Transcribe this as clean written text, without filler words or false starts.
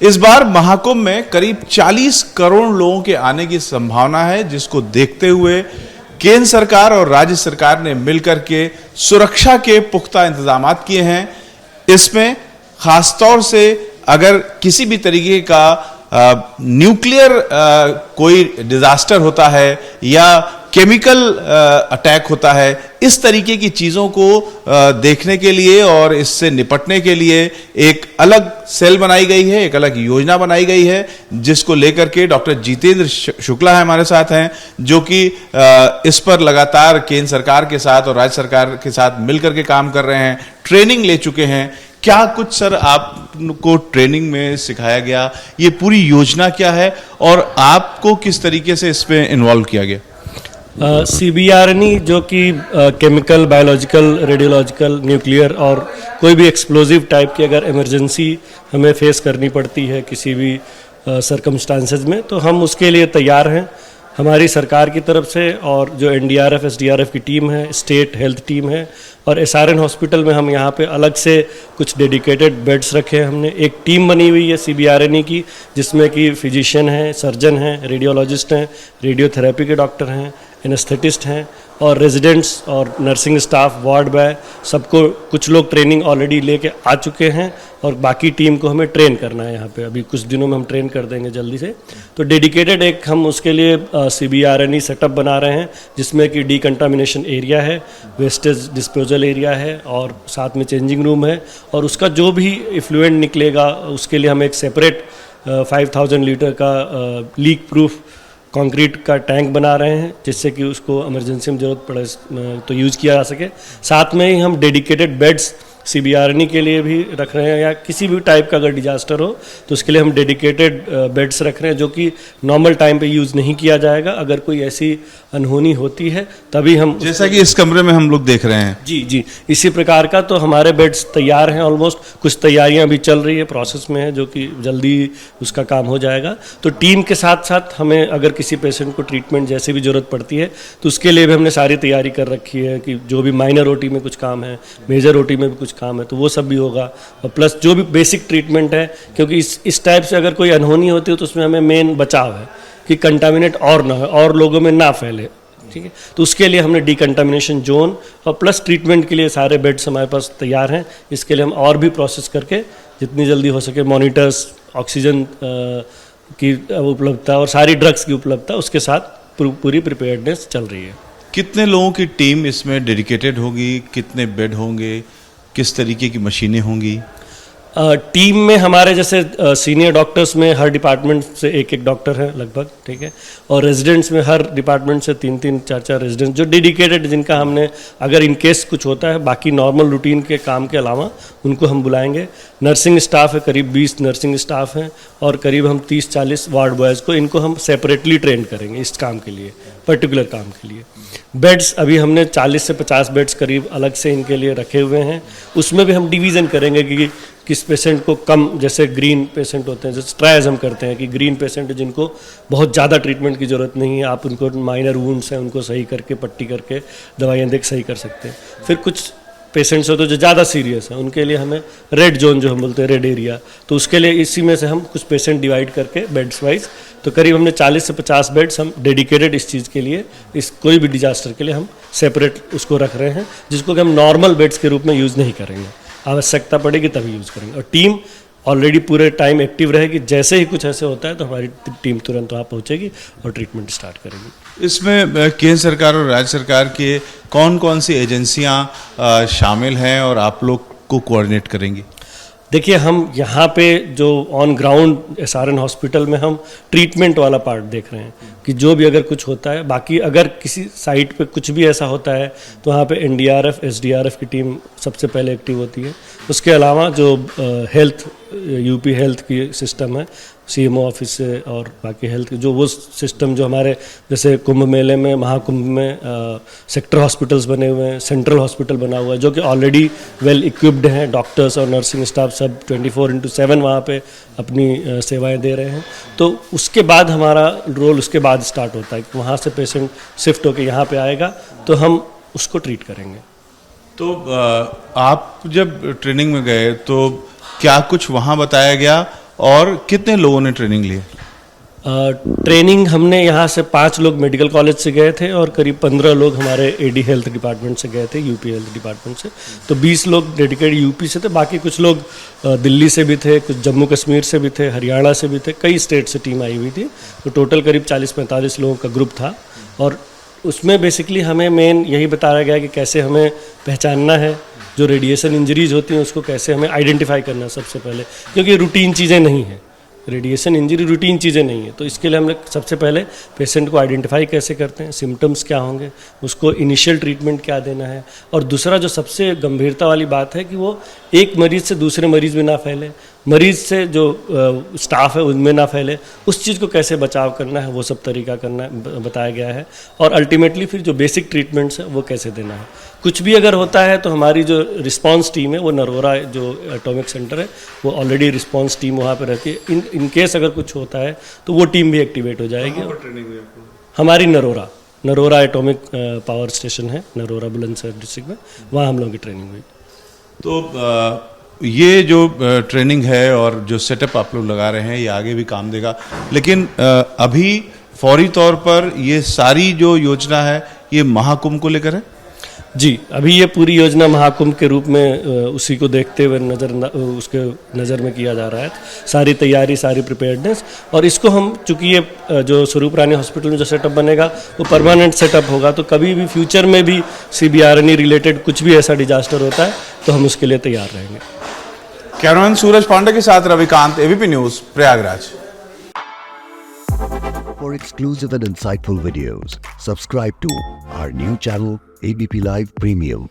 इस बार महाकुंभ में करीब 40 करोड़ लोगों के आने की संभावना है, जिसको देखते हुए केंद्र सरकार और राज्य सरकार ने मिलकर के सुरक्षा के पुख्ता इंतजाम किए हैं। इसमें खासतौर से अगर किसी भी तरीके का न्यूक्लियर कोई डिजास्टर होता है या केमिकल अटैक होता है, इस तरीके की चीजों को देखने के लिए और इससे निपटने के लिए एक अलग सेल बनाई गई है, एक अलग योजना बनाई गई है, जिसको लेकर के डॉक्टर जितेंद्र शुक्ला हमारे साथ हैं, जो कि इस पर लगातार केंद्र सरकार के साथ और राज्य सरकार के साथ मिलकर के काम कर रहे हैं, ट्रेनिंग ले चुके हैं। क्या कुछ सर आपको ट्रेनिंग में सिखाया गया, ये पूरी योजना क्या है और आपको किस तरीके से इसमें इन्वॉल्व किया गया? CBRNE जो कि केमिकल, बायोलॉजिकल, रेडियोलॉजिकल, न्यूक्लियर और कोई भी एक्सप्लोजिव टाइप की अगर इमरजेंसी हमें फेस करनी पड़ती है किसी भी सर्कमस्टांसेस में, तो हम उसके लिए तैयार हैं। हमारी सरकार की तरफ से और जो NDRF, SDRF की टीम है, स्टेट हेल्थ टीम है और SRN हॉस्पिटल में हम यहाँ पे अलग से कुछ डेडिकेटेड बेड्स रखे हैं। हमने एक टीम बनी हुई है CBRNE की, जिसमें कि फिजिशियन हैं, सर्जन हैं, रेडियोलॉजिस्ट हैं, रेडियोथेरेपी के डॉक्टर हैं, एनेस्थेटिस्ट हैं और रेजिडेंट्स और नर्सिंग स्टाफ, वार्ड बॉय, सबको कुछ लोग ट्रेनिंग ऑलरेडी लेके आ चुके हैं और बाकी टीम को हमें ट्रेन करना है यहाँ पे। अभी कुछ दिनों में हम ट्रेन कर देंगे जल्दी से। तो डेडिकेटेड एक हम उसके लिए CBRNE सेटअप बना रहे हैं, जिसमें कि डिकंटामिनेशन एरिया है, वेस्टेज डिस्पोजल एरिया है और साथ में चेंजिंग रूम है और उसका जो भी इफ्लुएंट निकलेगा उसके लिए हम एक सेपरेट 5000 लीटर का लीक प्रूफ कंक्रीट का टैंक बना रहे हैं, जिससे कि उसको इमरजेंसी में ज़रूरत पड़े तो यूज़ किया जा सके। साथ में ही हम डेडिकेटेड बेड्स CBRNE के लिए भी रख रहे हैं, या किसी भी टाइप का अगर डिजास्टर हो तो उसके लिए हम डेडिकेटेड बेड्स रख रहे हैं, जो कि नॉर्मल टाइम पे यूज़ नहीं किया जाएगा। अगर कोई ऐसी अनहोनी होती है तभी हम, जैसा कि इस कमरे में हम लोग देख रहे हैं। जी इसी प्रकार का। तो हमारे बेड्स तैयार हैं ऑलमोस्ट, कुछ तैयारियां भी चल रही है, प्रोसेस में है, जो कि जल्दी उसका काम हो जाएगा। तो टीम के साथ साथ हमें अगर किसी पेशेंट को ट्रीटमेंट जैसे भी ज़रूरत पड़ती है तो उसके लिए भी हमने सारी तैयारी कर रखी है कि जो भी माइनर OT में कुछ काम है, मेजर OT में भी कुछ काम है, तो वो सब भी होगा। और प्लस जो भी बेसिक ट्रीटमेंट है, क्योंकि इस टाइप से अगर कोई अनहोनी होती है तो उसमें हमें मेन बचाव है कि कंटामिनेट और ना हो और लोगों में ना फैले, ठीक है। तो उसके लिए हमने डिकंटामिनेशन जोन और प्लस ट्रीटमेंट के लिए सारे बेड्स हमारे पास तैयार हैं। इसके लिए हम और भी प्रोसेस करके जितनी जल्दी हो सके मॉनिटर्स, ऑक्सीजन की उपलब्धता और सारी ड्रग्स की उपलब्धता, उसके साथ पूरी प्रिपेयर्डनेस चल रही है। कितने लोगों की टीम इसमें डेडिकेटेड होगी, कितने बेड होंगे, किस तरीके की मशीनें होंगी? टीम में हमारे जैसे सीनियर डॉक्टर्स में हर डिपार्टमेंट से एक डॉक्टर है लगभग, ठीक है। और रेजिडेंट्स में हर डिपार्टमेंट से 3-3, 4-4 रेजिडेंट्स जो डेडिकेटेड, जिनका हमने अगर इन केस कुछ होता है, बाकी नॉर्मल रूटीन के काम के अलावा उनको हम बुलाएंगे। नर्सिंग स्टाफ है, करीब 20 नर्सिंग स्टाफ हैं और करीब हम 30-40 वार्ड बॉयज़ को, इनको हम सेपरेटली ट्रेन करेंगे इस काम के लिए, पर्टिकुलर काम के लिए। बेड्स अभी हमने 40 से 50 बेड्स करीब अलग से इनके लिए रखे हुए हैं। उसमें भी हम डिवीज़न करेंगे कि किस पेशेंट को कम, जैसे ग्रीन पेशेंट होते हैं, जैसे ट्रायज हम करते हैं कि ग्रीन पेशेंट है जिनको बहुत ज़्यादा ट्रीटमेंट की ज़रूरत नहीं है, आप उनको माइनर वुंड्स हैं उनको सही करके पट्टी करके दवाइयाँ देकर सही कर सकते हैं। फिर कुछ पेशेंट्स होते हैं जो ज़्यादा सीरियस हैं, उनके लिए हमें रेड जोन जो हम बोलते हैं, रेड एरिया, तो उसके लिए इसी में से हम कुछ पेशेंट डिवाइड करके बेड्स वाइज, तो करीब हमने 40 से 50 बेड्स हम डेडिकेटेड इस चीज़ के लिए, इस कोई भी डिजास्टर के लिए हम सेपरेट उसको रख रहे हैं, जिसको कि हम नॉर्मल बेड्स के रूप में यूज़ नहीं करेंगे, आवश्यकता पड़ेगी तभी यूज़ करेंगे। और टीम ऑलरेडी पूरे टाइम एक्टिव रहेगी, जैसे ही कुछ ऐसे होता है तो हमारी टीम तुरंत वहाँ पहुँचेगी और ट्रीटमेंट स्टार्ट करेगी। इसमें केंद्र सरकार और राज्य सरकार के कौन कौन सी एजेंसियां शामिल हैं और आप लोग को कोऑर्डिनेट करेंगी? देखिए, हम यहाँ पे जो ऑन ग्राउंड SRN हॉस्पिटल में हम ट्रीटमेंट वाला पार्ट देख रहे हैं कि जो भी अगर कुछ होता है, बाकी अगर किसी साइट पे कुछ भी ऐसा होता है तो वहाँ पे NDRF, SDRF की टीम सबसे पहले एक्टिव होती है। उसके अलावा जो हेल्थ, UP हेल्थ की सिस्टम है, CMO ऑफिस से और बाकी हेल्थ जो वो सिस्टम जो हमारे जैसे कुंभ मेले में, महाकुंभ में सेक्टर हॉस्पिटल्स बने हुए हैं, सेंट्रल हॉस्पिटल बना हुआ है जो कि ऑलरेडी वेल इक्विप्ड हैं, डॉक्टर्स और नर्सिंग स्टाफ सब 24/7 वहाँ पे अपनी सेवाएं दे रहे हैं। तो उसके बाद हमारा रोल उसके बाद स्टार्ट होता है कि वहाँ से पेशेंट शिफ्ट होकर यहाँ पे आएगा तो हम उसको ट्रीट करेंगे। तो आप जब ट्रेनिंग में गए तो क्या कुछ वहाँ बताया गया और कितने लोगों ने ट्रेनिंग ली? ट्रेनिंग हमने यहाँ से 5 लोग मेडिकल कॉलेज से गए थे और करीब 15 लोग हमारे एडी हेल्थ डिपार्टमेंट से गए थे, यूपी हेल्थ डिपार्टमेंट से। तो 20 लोग डेडिकेटेड यूपी से थे, बाकी कुछ लोग दिल्ली से भी थे, कुछ जम्मू कश्मीर से भी थे, हरियाणा से भी थे, कई स्टेट से टीम आई हुई थी। तो टोटल करीब 40-45 लोगों का ग्रुप था और उसमें बेसिकली हमें मेन यही बताया गया कि कैसे हमें पहचानना है, जो रेडिएशन इंजरीज होती हैं उसको कैसे हमें आइडेंटिफाई करना है सबसे पहले, क्योंकि रूटीन चीज़ें नहीं हैं, रेडिएशन इंजरी रूटीन चीज़ें नहीं है। तो इसके लिए हम लोग सबसे पहले पेशेंट को आइडेंटिफाई कैसे करते हैं, सिम्टम्स क्या होंगे, उसको इनिशियल ट्रीटमेंट क्या देना है, और दूसरा जो सबसे गंभीरता वाली बात है कि वो एक मरीज़ से दूसरे मरीज़ में ना फैले, मरीज़ से जो स्टाफ है उनमें ना फैले, उस चीज़ को कैसे बचाव करना है वो सब तरीका करना बताया गया है। और अल्टीमेटली फिर जो बेसिक ट्रीटमेंट्स है वो कैसे देना है। कुछ भी अगर होता है तो हमारी जो रिस्पांस टीम है वो नरोरा जो एटॉमिक सेंटर है वो ऑलरेडी रिस्पांस टीम वहाँ पे रहती है। इन केस अगर कुछ होता है तो वो टीम भी एक्टिवेट हो जाएगी। ट्रेनिंग हुई आपको? हमारी नरोरा एटॉमिक पावर स्टेशन है नरोरा बुलंदशहर डिस्ट्रिक्ट में, वहाँ हम लोगों की ट्रेनिंग हुई। तो ये जो ट्रेनिंग है और जो सेटअप आप लोग लगा रहे हैं ये आगे भी काम देगा, लेकिन अभी फौरी तौर पर ये सारी जो योजना है ये महाकुंभ को लेकर है? जी, अभी ये पूरी योजना महाकुंभ के रूप में उसी को देखते हुए उसके नज़र में किया जा रहा है। सारी तैयारी, सारी प्रिपेयर्डनेस, और इसको हम चूँकि ये जो स्वरूप रानी हॉस्पिटल में जो सेटअप बनेगा वो परमानेंट सेटअप होगा, तो कभी भी फ्यूचर में भी CBRNE रिलेटेड कुछ भी ऐसा डिजास्टर होता है तो हम उसके लिए तैयार रहेंगे। कैमरामैन सूरज पांडे के साथ Ravikant, ABP news, Prayagraj. For exclusive and insightful videos, subscribe to our new channel ABP Live Premium.